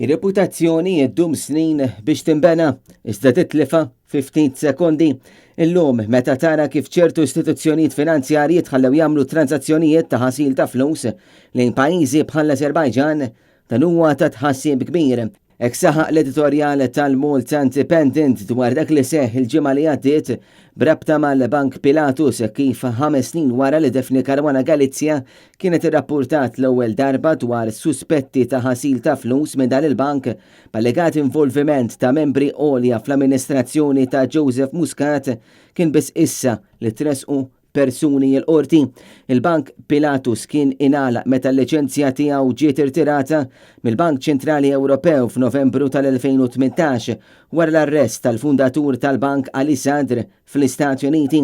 Ir-reputazzjoni ddum snin biex timbena, iżda titlifa fi ftit sekondi. Illum meta tara kif ċertu istituzzjonijiet finanzjarji tħallew jagħmlu transazzjonijiet ta' ħasil ta' flus lejn pajjiżi bħal Azerbajġan, dan huwa ta' tħassib kbir. Hekk saħaq l-editorjal tal-Malta Independent dwar dak li seħħ il-ġimgħa li għaddiet brabta mal-Bank Pilatus kif 5 snin wara li Defni Caruana Galizia kienet irrappurtat l-ewwel darba dwar suspetti ta' ħasil ta' flus minn dan il-bank b'allegat involviment ta' membri għolja fl-amministrazzjoni ta' Joseph Muscat kien biss issa li tresqu persuni l-qorti. Il-Bank Pilatus kien inala meta l-liċenzja tiegħu ġiet irtirata mill-Bank Ċentrali Ewropew f'Novembru tal-2018 wara l-arrest tal-fundatur tal-bank Ali Sadr fl-Istati Uniti.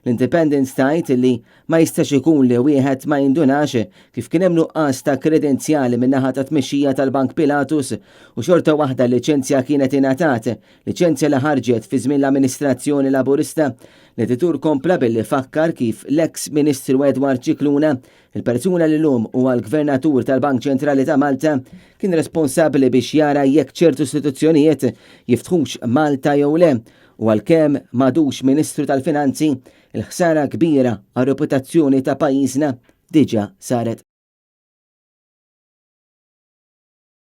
L-Independent stajt li ma jistax ikun li wieħed ma jindunax kif kien hemm nuqqas ta' kredenzjali min-naħa ta' tmexxija tal-Bank Pilatus u xorta waħda l-liċenzja kienet ingħatat, liċenzja li ħarġet fi żmien l-amministrazzjoni Laburista. L-editur kompla billi fakkar kif l-eks Ministru Edward Cicluna, il-persuna li l-lum u għal-Gvernatur tal-Bank Ċentrali ta' Malta, kien responsabbli biex jara jekk ċertu istituzzjonijiet jiftħux Malta jew le u għalkemm m'għadux Ministru tal-Finanzi, il-ħsara kbira għar reputazzjoni ta' pajjiżna diġà saret.